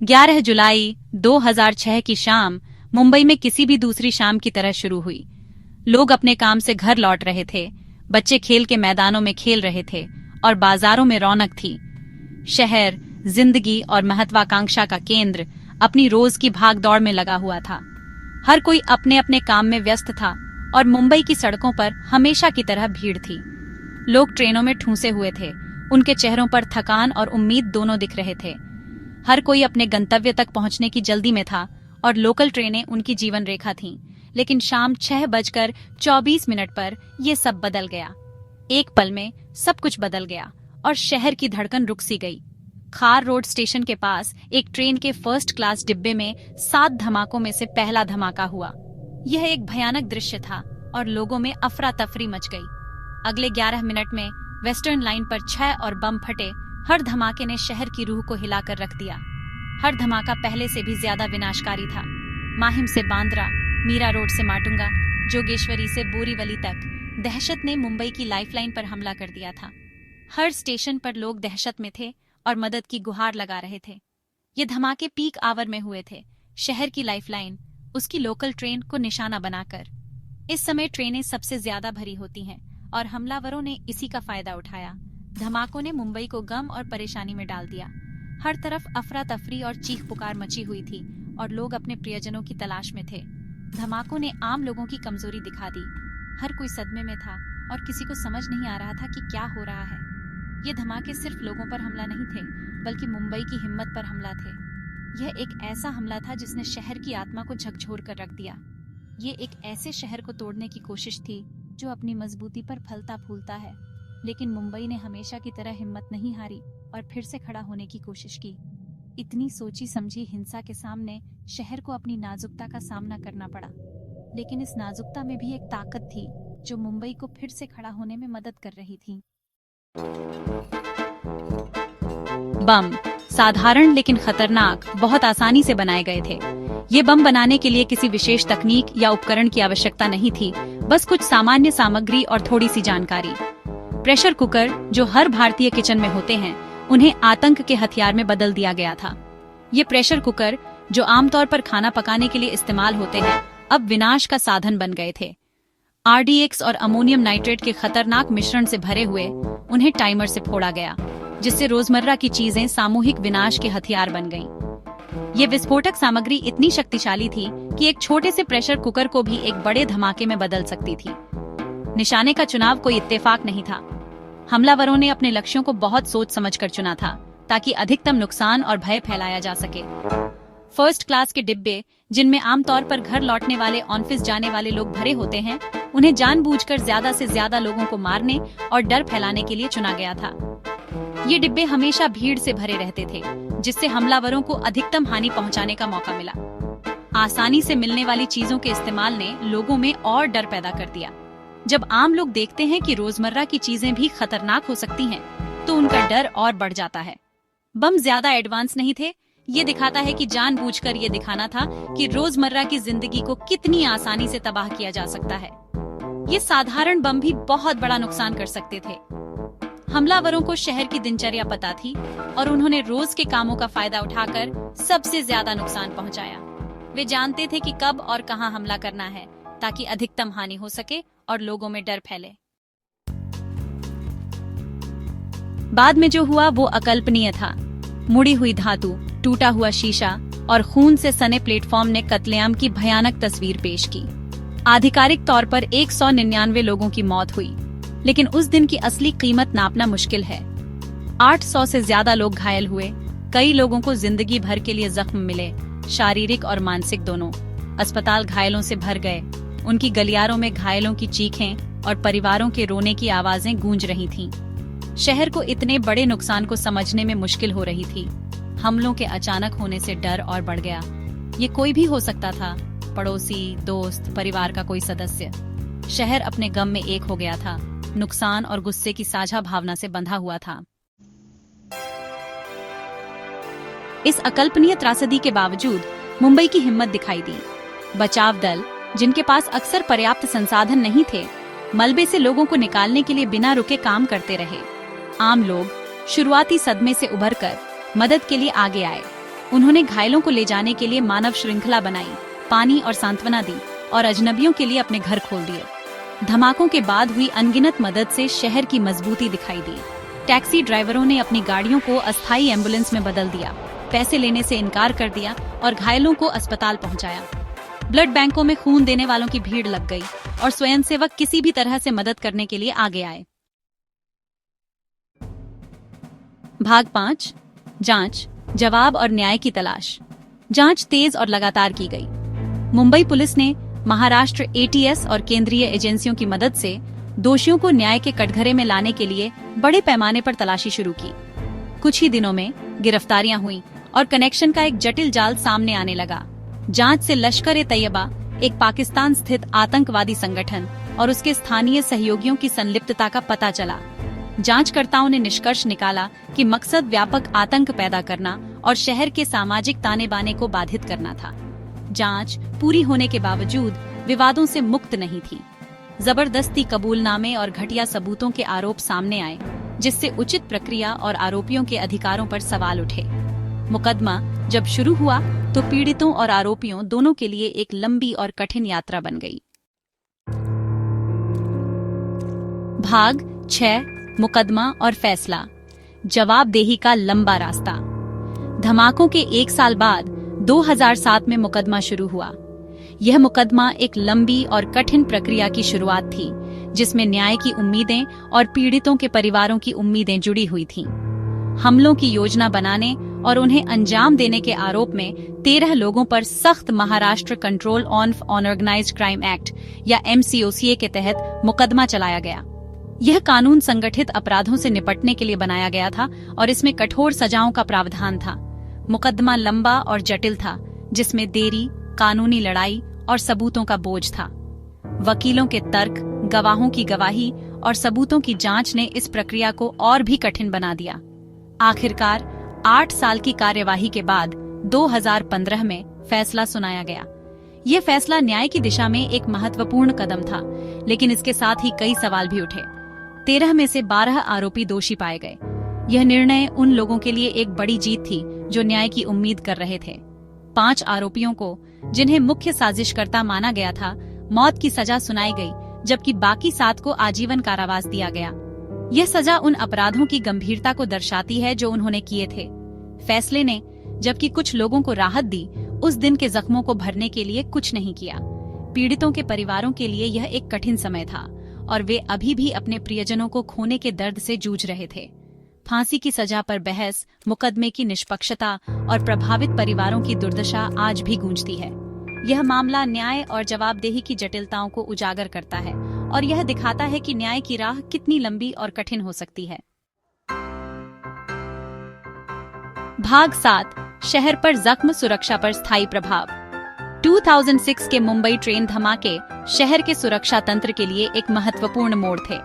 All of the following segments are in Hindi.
11 जुलाई 2006 की शाम मुंबई में किसी भी दूसरी शाम की तरह शुरू हुई। लोग अपने काम से घर लौट रहे थे, बच्चे खेल के मैदानों में खेल रहे थे और बाजारों में रौनक थी। शहर जिंदगी और महत्वाकांक्षा का केंद्र अपनी रोज की भागदौड़ में लगा हुआ था। हर कोई अपने अपने काम में व्यस्त था और मुंबई की सड़कों पर हमेशा की तरह भीड़ थी। लोग ट्रेनों में ठूंसे हुए थे, उनके चेहरों पर थकान और उम्मीद दोनों दिख रहे थे। हर कोई अपने गंतव्य तक पहुंचने की जल्दी में था और लोकल ट्रेनें उनकी जीवन रेखा थीं। लेकिन शाम 6:24 पर यह सब बदल गया। एक पल में सब कुछ बदल गया और शहर की धड़कन रुक सी गई। खार रोड स्टेशन के पास एक ट्रेन के फर्स्ट क्लास डिब्बे में 7 धमाकों में से पहला धमाका हुआ। यह एक भयानक दृश्य था और लोगों में अफरा तफरी मच गई। अगले 11 मिनट में वेस्टर्न लाइन पर 6 और बम फटे। हर धमाके ने शहर की रूह को हिलाकर रख दिया। हर धमाका पहले से भी ज्यादा विनाशकारी था। माहिम से बांद्रा, मीरा रोड से माटुंगा, जोगेश्वरी से बोरीवली तक दहशत ने मुंबई की लाइफलाइन पर हमला कर दिया था। हर स्टेशन पर लोग दहशत में थे और मदद की गुहार लगा रहे थे। ये धमाके पीक आवर में हुए थे, शहर की लाइफलाइन, उसकी लोकल ट्रेन को निशाना बनाकर। इस समय ट्रेनें सबसे ज्यादा भरी होती हैं और हमलावरों ने इसी का फायदा उठाया। धमाकों ने मुंबई को गम और परेशानी में डाल दिया। हर तरफ अफरा तफरी और चीख पुकार मची हुई थी और लोग अपने प्रियजनों की तलाश में थे। धमाकों ने आम लोगों की कमजोरी दिखा दी। हर कोई सदमे में था और किसी को समझ नहीं आ रहा था कि क्या हो रहा है। ये धमाके सिर्फ लोगों पर हमला नहीं थे, बल्कि मुंबई की हिम्मत पर हमला थे। यह एक ऐसा हमला था जिसने शहर की आत्मा को झकझोर कर रख दिया। ये एक ऐसे शहर को तोड़ने की कोशिश थी जो अपनी मजबूती पर फलता फूलता है। लेकिन मुंबई ने हमेशा की तरह हिम्मत नहीं हारी और फिर से खड़ा होने की कोशिश की। इतनी सोची समझी हिंसा के सामने शहर को अपनी नाजुकता का सामना करना पड़ा। लेकिन इस नाजुकता में भी एक ताकत थी जो मुंबई को फिर से खड़ा होने में मदद कर रही थी। बम साधारण लेकिन खतरनाक, बहुत आसानी से बनाए गए थे। ये बम बनाने के लिए किसी विशेष तकनीक या उपकरण की आवश्यकता नहीं थी, बस कुछ सामान्य सामग्री और थोड़ी सी जानकारी। प्रेशर कुकर, जो हर भारतीय किचन में होते हैं, उन्हें आतंक के हथियार में बदल दिया गया था। ये प्रेशर कुकर, जो आमतौर पर खाना पकाने के लिए इस्तेमाल होते हैं, अब विनाश का साधन बन गए थे। RDX और अमोनियम नाइट्रेट के खतरनाक मिश्रण से भरे हुए उन्हें टाइमर से फोड़ा गया, जिससे रोजमर्रा की चीजें सामूहिक विनाश के हथियार बन गईं। ये विस्फोटक सामग्री इतनी शक्तिशाली थी कि एक छोटे से प्रेशर कुकर को भी एक बड़े धमाके में बदल सकती थी। निशाने का चुनाव कोई इत्तेफाक नहीं था। हमलावरों ने अपने लक्ष्यों को बहुत सोच समझकर चुना था ताकि अधिकतम नुकसान और भय फैलाया जा सके। फर्स्ट क्लास के डिब्बे, जिनमें आमतौर पर घर लौटने वाले ऑफिस जाने वाले लोग भरे होते हैं, उन्हें जानबूझकर ज्यादा से ज्यादा लोगों को मारने और डर फैलाने के लिए चुना गया था। ये डिब्बे हमेशा भीड़ से भरे रहते थे, जिससे हमलावरों को अधिकतम हानि पहुंचाने का मौका मिला। आसानी से मिलने वाली चीजों के इस्तेमाल ने लोगों में और डर पैदा कर दिया। जब आम लोग देखते हैं कि रोजमर्रा की चीजें भी खतरनाक हो सकती हैं, तो उनका डर और बढ़ जाता है। बम ज्यादा एडवांस नहीं थे। ये दिखाता है कि जानबूझकर ये दिखाना था कि रोजमर्रा की जिंदगी को कितनी आसानी से तबाह किया जा सकता है। ये साधारण बम भी बहुत बड़ा नुकसान कर सकते थे। हमलावरों को शहर की दिनचर्या पता थी और उन्होंने रोज के कामों का फायदा उठाकर सबसे ज्यादा नुकसान पहुंचाया। वे जानते थे कि कब और कहां हमला करना है ताकि अधिकतम हानि हो सके और लोगों में डर फैले। बाद में जो हुआ वो अकल्पनीय था। मुड़ी हुई धातु, टूटा हुआ शीशा और खून से सने प्लेटफॉर्म ने कत्लेआम की भयानक तस्वीर पेश की। आधिकारिक तौर पर 199 लोगों की मौत हुई, लेकिन उस दिन की असली कीमत नापना मुश्किल है। 800 से ज्यादा लोग घायल हुए। कई लोगों को जिंदगी भर के लिए जख्म मिले, शारीरिक और मानसिक दोनों। अस्पताल घायलों से भर गए। उनकी गलियारों में घायलों की चीखें और परिवारों के रोने की आवाजें गूंज रही थीं। शहर को इतने बड़े नुकसान को समझने में मुश्किल हो रही थी। हमलों के अचानक होने से डर और बढ़ गया। ये कोई भी हो सकता था, पड़ोसी, दोस्त, परिवार का कोई सदस्य। शहर अपने गम में एक हो गया था, नुकसान और गुस्से की साझा भावना से बंधा हुआ था। इस अकल्पनीय त्रासदी के बावजूद मुंबई की हिम्मत दिखाई दी। बचाव दल, जिनके पास अक्सर पर्याप्त संसाधन नहीं थे, मलबे से लोगों को निकालने के लिए बिना रुके काम करते रहे। आम लोग शुरुआती सदमे से उभरकर मदद के लिए आगे आए। उन्होंने घायलों को ले जाने के लिए मानव श्रृंखला बनाई, पानी और सांत्वना दी और अजनबियों के लिए अपने घर खोल दिए। धमाकों के बाद हुई अनगिनत मदद से शहर की मजबूती दिखाई दी। टैक्सी ड्राइवरों ने अपनी गाड़ियों को अस्थायी एम्बुलेंस में बदल दिया, पैसे लेने से इनकार कर दिया और घायलों को अस्पताल पहुंचाया। ब्लड बैंकों में खून देने वालों की भीड़ लग गई और स्वयंसेवक किसी भी तरह से मदद करने के लिए आगे आए। भाग 5, जांच, जवाब और न्याय की तलाश। जांच तेज और लगातार की गई। मुंबई पुलिस ने महाराष्ट्र एटीएस और केंद्रीय एजेंसियों की मदद से दोषियों को न्याय के कटघरे में लाने के लिए बड़े पैमाने पर तलाशी शुरू की। कुछ ही दिनों में गिरफ्तारियां हुई और कनेक्शन का एक जटिल जाल सामने आने लगा। जांच से लश्कर-ए-तैयबा, एक पाकिस्तान स्थित आतंकवादी संगठन, और उसके स्थानीय सहयोगियों की संलिप्तता का पता चला। जांचकर्ताओं ने निष्कर्ष निकाला कि मकसद व्यापक आतंक पैदा करना और शहर के सामाजिक ताने बाने को बाधित करना था। जांच पूरी होने के बावजूद विवादों से मुक्त नहीं थी। जबरदस्ती कबूलनामे और घटिया सबूतों के आरोप सामने आए, जिससे उचित प्रक्रिया और आरोपियों के अधिकारों पर सवाल उठे। मुकदमा जब शुरू हुआ तो पीड़ितों और आरोपियों दोनों के लिए एक लंबी और कठिन यात्रा बन गई। भाग 6, मुकदमा और फैसला, जवाबदेही का लंबा रास्ता। धमाकों के 1 साल बाद 2007 में मुकदमा शुरू हुआ। यह मुकदमा एक लंबी और कठिन प्रक्रिया की शुरुआत थी, जिसमें न्याय की उम्मीदें और पीड़ितों के परिवारों की उम्मीदें जुड़ी हुई थीं। हमलों की योजना बनाने और उन्हें अंजाम देने के आरोप में 13 लोगों पर सख्त Maharashtra control on unorganised crime act या MCOCA के तहत मुकदमा चलाया गया। यह कानून संगठित अपराधों से निपटने के लिए बनाया गया था और इसमें कठोर सजाओं का प्रावधान था। मुकदमा लंबा और जटिल था, जिसमें देरी, कानूनी लड़ाई और सबूतों का बोझ था। वकीलों के तर्क, गवाहों की गवाही और सबूतों की जांच ने इस प्रक्रिया को और भी कठिन बना दिया। आखिरकार 8 साल की कार्यवाही के बाद 2015 में फैसला सुनाया गया। यह फैसला न्याय की दिशा में एक महत्वपूर्ण कदम था, लेकिन इसके साथ ही कई सवाल भी उठे। 13 में से 12 आरोपी दोषी पाए गए। यह निर्णय उन लोगों के लिए एक बड़ी जीत थी जो न्याय की उम्मीद कर रहे थे। 5 आरोपियों को, जिन्हें मुख्य साजिशकर्ता माना गया था, मौत की सजा सुनाई गई, जबकि बाकी 7 को आजीवन कारावास दिया गया। यह सजा उन अपराधों की गंभीरता को दर्शाती है जो उन्होंने किए थे। फैसले ने, जबकि कुछ लोगों को राहत दी, उस दिन के जख्मों को भरने के लिए कुछ नहीं किया। पीड़ितों के परिवारों के लिए यह एक कठिन समय था और वे अभी भी अपने प्रियजनों को खोने के दर्द से जूझ रहे थे। फांसी की सजा पर बहस, मुकदमे की निष्पक्षता और प्रभावित परिवारों की दुर्दशा आज भी गूंजती है। यह मामला न्याय और जवाबदेही की जटिलताओं को उजागर करता है और यह दिखाता है कि न्याय की राह कितनी लंबी और कठिन हो सकती है। भाग 7, शहर पर जख्म, सुरक्षा पर स्थायी प्रभाव। 2006 के मुंबई ट्रेन धमाके शहर के सुरक्षा तंत्र के लिए एक महत्वपूर्ण मोड़ थे।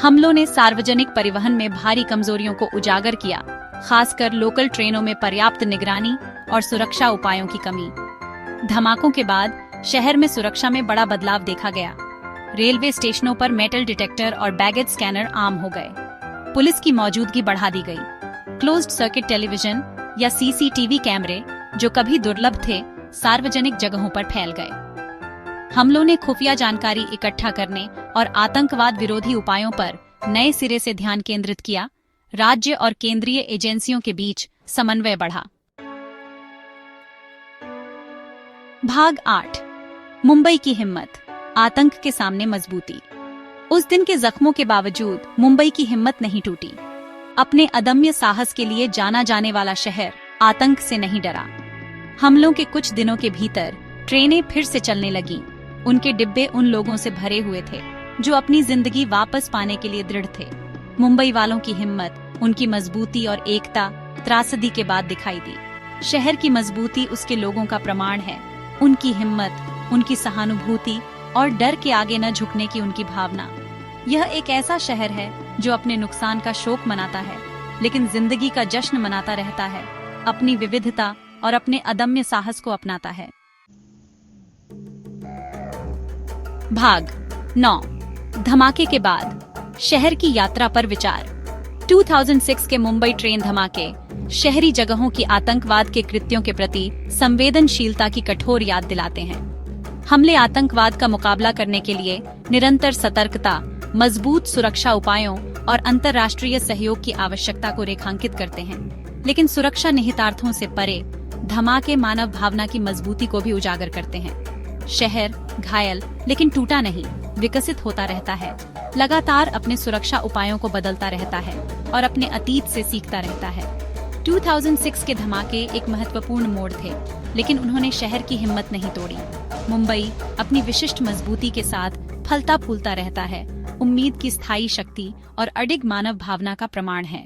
हमलों ने सार्वजनिक परिवहन में भारी कमजोरियों को उजागर किया, खासकर लोकल ट्रेनों में पर्याप्त निगरानी और सुरक्षा उपायों की कमी। धमाकों के बाद शहर में सुरक्षा में बड़ा बदलाव देखा गया। रेलवे स्टेशनों पर मेटल डिटेक्टर और बैगेज स्कैनर आम हो गए। पुलिस की मौजूदगी बढ़ा दी गई। क्लोज्ड सर्किट टेलीविजन या CCTV कैमरे, जो कभी दुर्लभ थे, सार्वजनिक जगहों पर फैल गए। हमलों ने खुफिया जानकारी इकट्ठा करने और आतंकवाद विरोधी उपायों पर नए सिरे से ध्यान केंद्रित किया। राज्य और केंद्रीय एजेंसियों के बीच समन्वय बढ़ा। भाग 8, मुंबई की हिम्मत, आतंक के सामने मजबूती। उस दिन के जख्मों के बावजूद मुंबई की हिम्मत नहीं टूटी। अपने अदम्य साहस के लिए जाना जाने वाला शहर आतंक से नहीं डरा। हमलों के कुछ दिनों के भीतर ट्रेनें फिर से चलने लगीं। उनके डिब्बे उन लोगों से भरे हुए थे जो अपनी जिंदगी वापस पाने के लिए दृढ़ थे। मुंबई वालों की हिम्मत, उनकी मजबूती और एकता त्रासदी के बाद दिखाई दी। शहर की मजबूती उसके लोगों का प्रमाण है। उनकी हिम्मत, उनकी सहानुभूति और डर के आगे न झुकने की उनकी भावना। यह एक ऐसा शहर है जो अपने नुकसान का शोक मनाता है, लेकिन जिंदगी का जश्न मनाता रहता है, अपनी विविधता और अपने अदम्य साहस को अपनाता है। भाग 9, धमाके के बाद शहर की यात्रा पर विचार। 2006 के मुंबई ट्रेन धमाके शहरी जगहों की आतंकवाद के कृत्यों के प्रति संवेदनशीलता की कठोर याद दिलाते हैं। हमले आतंकवाद का मुकाबला करने के लिए निरंतर सतर्कता, मजबूत सुरक्षा उपायों और अंतर्राष्ट्रीय सहयोग की आवश्यकता को रेखांकित करते हैं। लेकिन सुरक्षा निहितार्थों से परे धमाके मानव भावना की मजबूती को भी उजागर करते हैं। शहर घायल लेकिन टूटा नहीं, विकसित होता रहता है, लगातार अपने सुरक्षा उपायों को बदलता रहता है और अपने अतीत से सीखता रहता है। 2006 के धमाके एक महत्वपूर्ण मोड़ थे, लेकिन उन्होंने शहर की हिम्मत नहीं तोड़ी। मुंबई अपनी विशिष्ट मजबूती के साथ फलता फूलता रहता है, उम्मीद की स्थायी शक्ति और अडिग मानव भावना का प्रमाण है।